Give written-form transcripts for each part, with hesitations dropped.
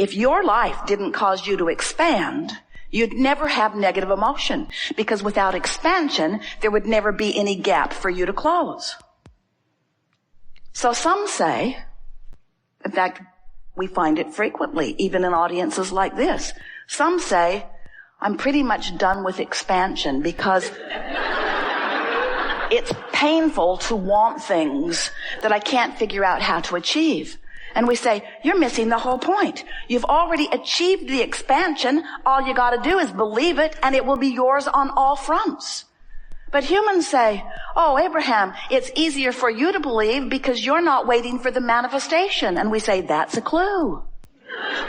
If your life didn't cause you to expand, you'd never have negative emotion, because without expansion, there would never be any gap for you to close. So some say, in fact, we find it frequently, even in audiences like this. Some say, I'm pretty much done with expansion because it's painful to want things that I can't figure out how to achieve. And we say, you're missing the whole point. You've already achieved the expansion. All you got to do is believe it, and it will be yours on all fronts. But humans say, oh, Abraham, it's easier for you to believe because you're not waiting for the manifestation. And we say, that's a clue.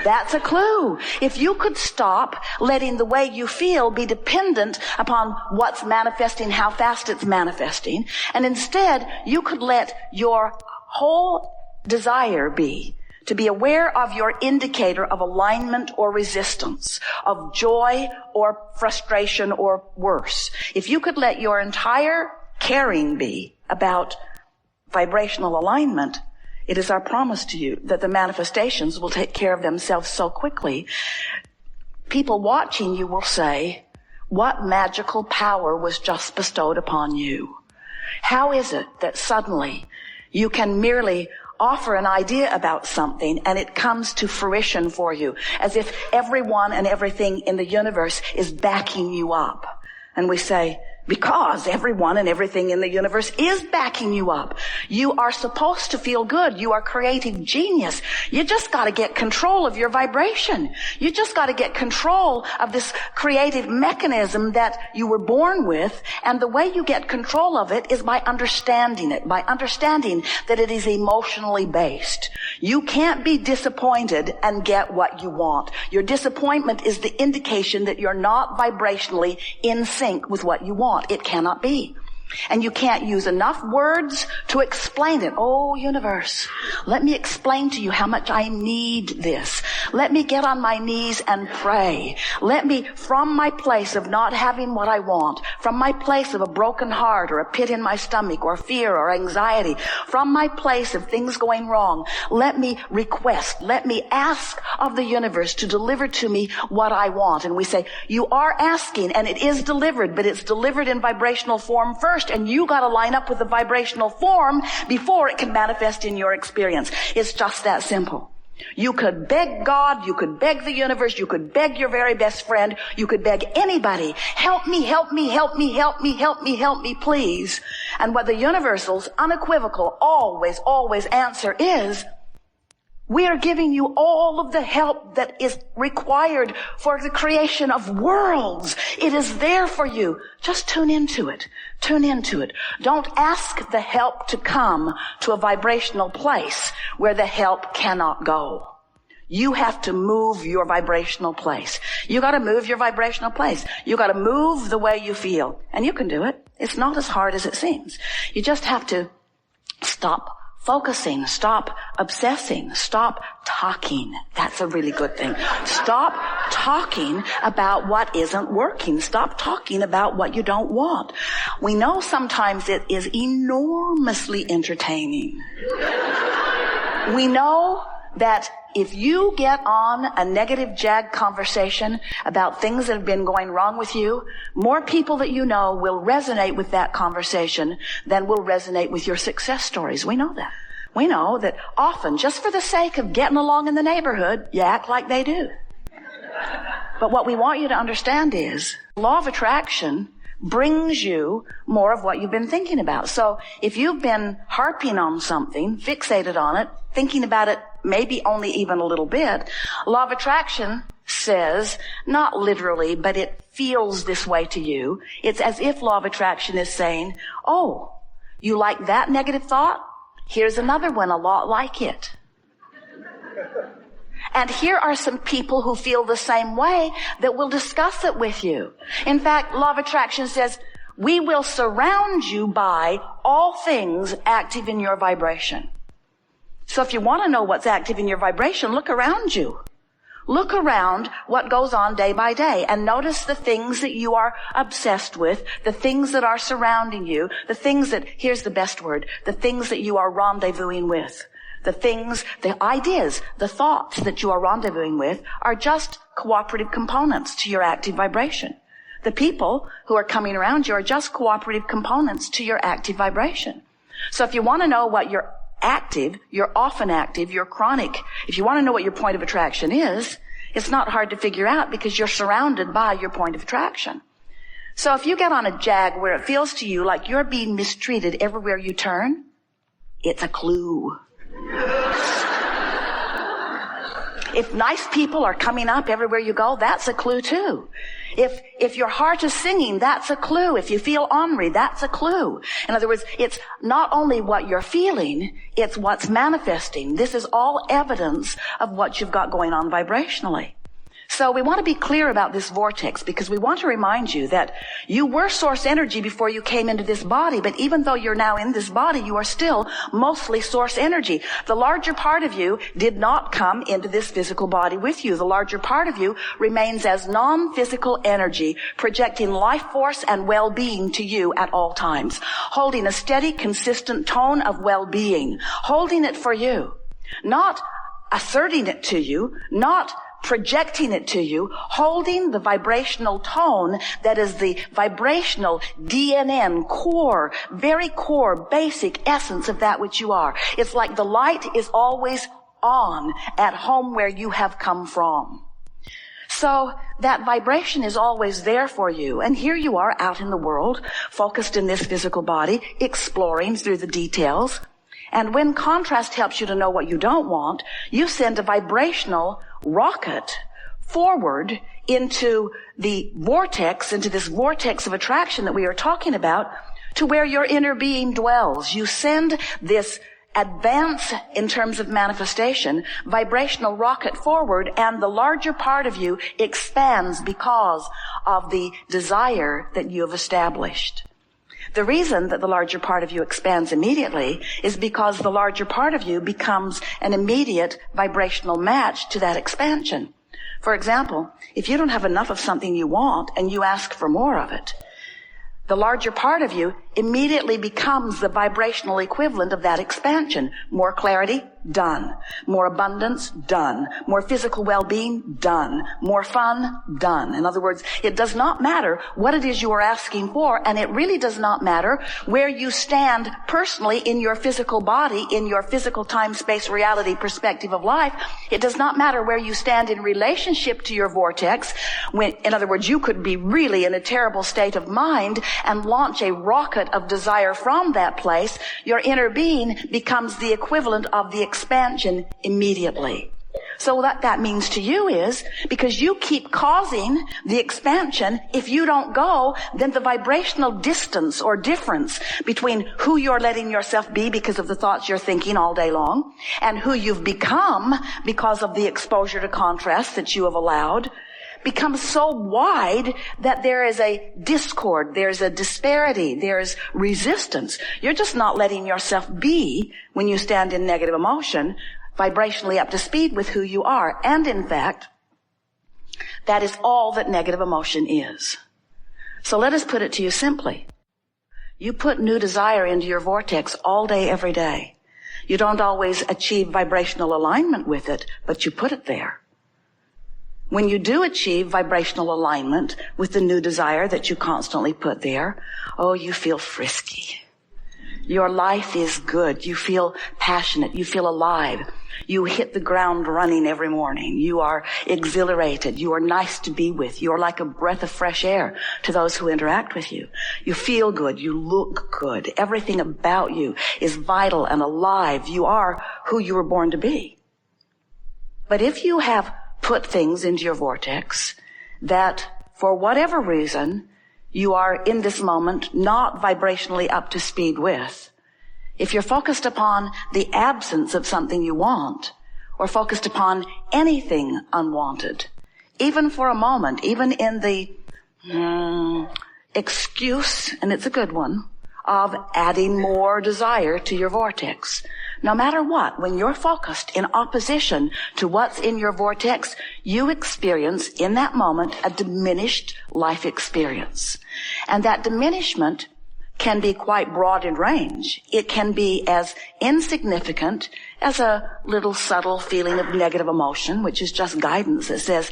That's a clue. If you could stop letting the way you feel be dependent upon what's manifesting, how fast it's manifesting, and instead you could let your whole desire be to be aware of your indicator of alignment or resistance, of joy or frustration or worse. If you could let your entire caring be about vibrational alignment, it is our promise to you that the manifestations will take care of themselves so quickly. People watching you will say, what magical power was just bestowed upon you? How is it that suddenly you can merely offer an idea about something and it comes to fruition for you, as if everyone and everything in the universe is backing you up? And we say, because everyone and everything in the universe is backing you up. You are supposed to feel good. You are creative genius. You just got to get control of your vibration. You just got to get control of this creative mechanism that you were born with. And the way you get control of it is by understanding it, by understanding that it is emotionally based. You can't be disappointed and get what you want. Your disappointment is the indication that you're not vibrationally in sync with what you want. It cannot be. And you can't use enough words to explain it. Oh, universe, let me explain to you how much I need this. Let me get on my knees and pray. Let me, from my place of not having what I want, from my place of a broken heart or a pit in my stomach or fear or anxiety, from my place of things going wrong, let me request, let me ask of the universe to deliver to me what I want. And we say, you are asking and it is delivered, but it's delivered in vibrational form first. And you got to line up with the vibrational form before it can manifest in your experience. It's just that simple. You could beg God, you could beg the universe, you could beg your very best friend, you could beg anybody, help me, help me, help me, help me, help me, help me, please. And what the universal's unequivocal, always answer is, we are giving you all of the help that is required for the creation of worlds. It is there for you. Just tune into it. Tune into it. Don't ask the help to come to a vibrational place where the help cannot go. You have to move your vibrational place. You got to move your vibrational place. You got to move the way you feel. And you can do it. It's not as hard as it seems. You just have to stop focusing, stop obsessing, stop talking. That's a really good thing. Stop talking about what isn't working. Stop talking about what you don't want. We know sometimes it is enormously entertaining. We know that if you get on a negative jag conversation about things that have been going wrong with you, more people that you know will resonate with that conversation than will resonate with your success stories. We know that. We know that often, just for the sake of getting along in the neighborhood, you act like they do. But what we want you to understand is, law of attraction brings you more of what you've been thinking about. So if you've been harping on something, fixated on it, thinking about it maybe only even a little bit, law of attraction says, not literally, but it feels this way to you. It's as if law of attraction is saying, oh, you like that negative thought? Here's another one a lot like it. And here are some people who feel the same way that will discuss it with you. In fact, law of attraction says, we will surround you by all things active in your vibration. So if you want to know what's active in your vibration, look around you. Look around what goes on day by day and notice the things that you are obsessed with, the things that are surrounding you, the things that, here's the best word, the things that you are rendezvousing with. The things, the ideas, the thoughts that you are rendezvousing with are just cooperative components to your active vibration. The people who are coming around you are just cooperative components to your active vibration. So if you want to know what you're active, you're often active, you're chronic, if you want to know what your point of attraction is, it's not hard to figure out because you're surrounded by your point of attraction. So if you get on a jag where it feels to you like you're being mistreated everywhere you turn, it's a clue. If nice people are coming up everywhere you go, that's a clue too. If your heart is singing, that's a clue. If you feel ornery, that's a clue. In other words, it's not only what you're feeling, it's what's manifesting. This is all evidence of what you've got going on vibrationally. So we want to be clear about this vortex because we want to remind you that you were source energy before you came into this body, but even though you're now in this body, you are still mostly source energy. The larger part of you did not come into this physical body with you. The larger part of you remains as non-physical energy, projecting life force and well-being to you at all times, holding a steady, consistent tone of well-being, holding it for you, not asserting it to you, not projecting it to you, holding the vibrational tone that is the vibrational DNN core, very core, basic essence of that which you are. It's like the light is always on at home where you have come from. So that vibration is always there for you. And here you are out in the world, focused in this physical body, exploring through the details. And when contrast helps you to know what you don't want, you send a vibrational rocket forward into the vortex, into this vortex of attraction that we are talking about, to where your inner being dwells. You send this advance in terms of manifestation, vibrational rocket forward, and the larger part of you expands because of the desire that you have established. The reason that the larger part of you expands immediately is because the larger part of you becomes an immediate vibrational match to that expansion. For example, if you don't have enough of something you want and you ask for more of it, the larger part of you immediately becomes the vibrational equivalent of that expansion. More clarity, done. More abundance, done. More physical well-being, done. More fun, done. In other words, it does not matter what it is you are asking for, and it really does not matter where you stand personally in your physical body, in your physical time, space, reality perspective of life. It does not matter where you stand in relationship to your vortex. In other words, you could be really in a terrible state of mind and launch a rocket of desire from that place. Your inner being becomes the equivalent of the expansion immediately. So what that means to you is, because you keep causing the expansion, if you don't go, then the vibrational distance or difference between who you're letting yourself be because of the thoughts you're thinking all day long and who you've become because of the exposure to contrast that you have allowed becomes so wide that there is a discord, there's a disparity, there's resistance. You're just not letting yourself be, when you stand in negative emotion, vibrationally up to speed with who you are. And in fact, that is all that negative emotion is. So let us put it to you simply. You put new desire into your vortex all day, every day. You don't always achieve vibrational alignment with it, but you put it there. When you do achieve vibrational alignment with the new desire that you constantly put there, oh, you feel frisky. Your life is good. You feel passionate. You feel alive. You hit the ground running every morning. You are exhilarated. You are nice to be with. You are like a breath of fresh air to those who interact with you. You feel good. You look good. Everything about you is vital and alive. You are who you were born to be. But if you have put things into your vortex that, for whatever reason, you are in this moment not vibrationally up to speed with, if you're focused upon the absence of something you want, or focused upon anything unwanted, even for a moment, even in the excuse, and it's a good one, of adding more desire to your vortex. No matter what, when you're focused in opposition to what's in your vortex, you experience in that moment a diminished life experience. And that diminishment can be quite broad in range. It can be as insignificant as a little subtle feeling of negative emotion, which is just guidance that says,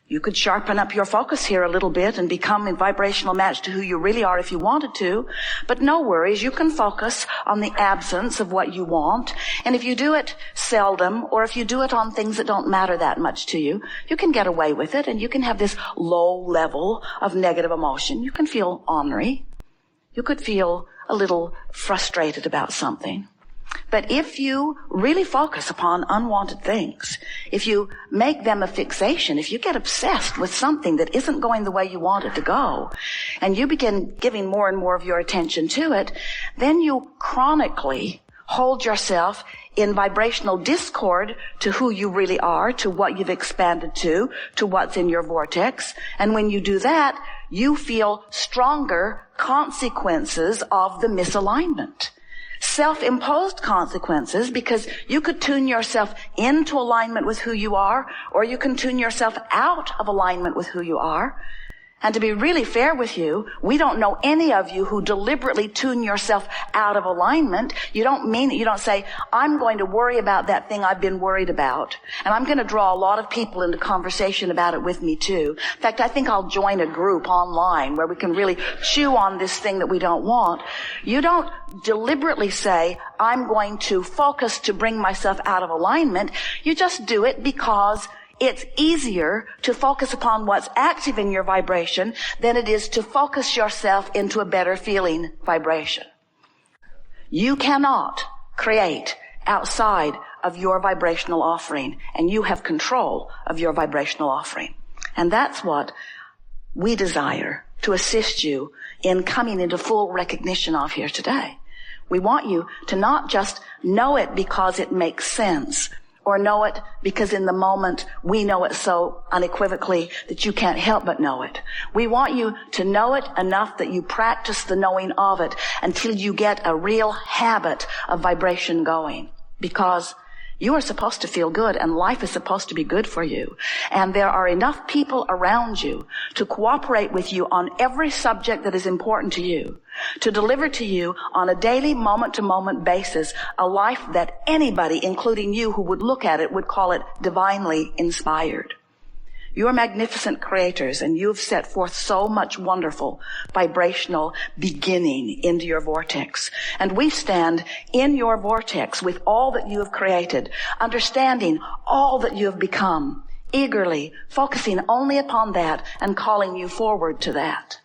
you could sharpen up your focus here a little bit and become a vibrational match to who you really are if you wanted to. But no worries, you can focus on the absence of what you want. And if you do it seldom, or if you do it on things that don't matter that much to you, you can get away with it, and you can have this low level of negative emotion. You can feel ornery. You could feel a little frustrated about something. But if you really focus upon unwanted things, if you make them a fixation, if you get obsessed with something that isn't going the way you want it to go, and you begin giving more and more of your attention to it, then you chronically hold yourself in vibrational discord to who you really are, to what you've expanded to what's in your vortex. And when you do that, you feel stronger consequences of the misalignment. Self-imposed consequences, because you could tune yourself into alignment with who you are, or you can tune yourself out of alignment with who you are. And to be really fair with you, we don't know any of you who deliberately tune yourself out of alignment. You don't mean it. You don't say, I'm going to worry about that thing I've been worried about, and I'm going to draw a lot of people into conversation about it with me too. In fact, I think I'll join a group online where we can really chew on this thing that we don't want. You don't deliberately say, I'm going to focus to bring myself out of alignment. You just do it because it's easier to focus upon what's active in your vibration than it is to focus yourself into a better feeling vibration. You cannot create outside of your vibrational offering, and you have control of your vibrational offering. And that's what we desire to assist you in coming into full recognition of here today. We want you to not just know it because it makes sense, or know it because in the moment we know it so unequivocally that you can't help but know it. We want you to know it enough that you practice the knowing of it until you get a real habit of vibration going. Because you are supposed to feel good, and life is supposed to be good for you. And there are enough people around you to cooperate with you on every subject that is important to you, to deliver to you on a daily, moment-to-moment basis a life that anybody, including you who would look at it, would call it divinely inspired. You're magnificent creators, and you've set forth so much wonderful vibrational beginning into your vortex. And we stand in your vortex with all that you have created, understanding all that you have become, eagerly focusing only upon that and calling you forward to that.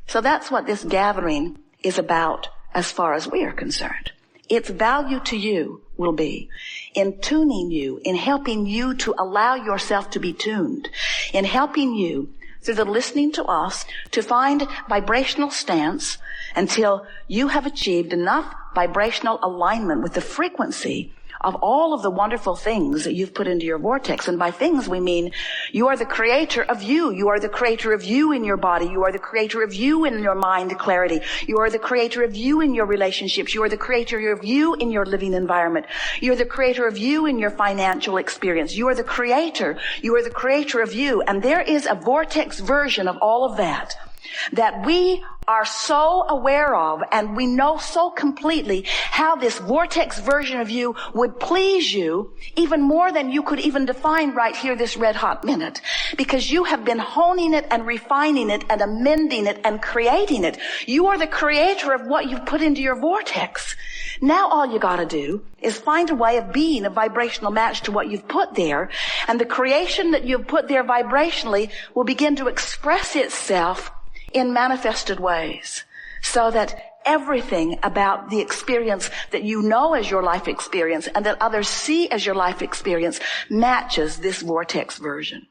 So that's what this gathering is about as far as we are concerned. Its value to you will be in tuning you, in helping you to allow yourself to be tuned, in helping you through the listening to us to find vibrational stance until you have achieved enough vibrational alignment with the frequency of all of the wonderful things that you've put into your vortex. And by things, we mean you are the creator of you. You are the creator of you in your body. You are the creator of you in your mind clarity. You are the creator of you in your relationships. You are the creator of you in your living environment. You're the creator of you in your financial experience. You are the creator. You are the creator of you. And there is a vortex version of all of that we are so aware of, and we know so completely how this vortex version of you would please you even more than you could even define right here this red hot minute, because you have been honing it and refining it and amending it and creating it. You are the creator of what you've put into your vortex. Now all you gotta do is find a way of being a vibrational match to what you've put there, and the creation that you've put there vibrationally will begin to express itself in manifested ways, so that everything about the experience that you know as your life experience and that others see as your life experience matches this vortex version.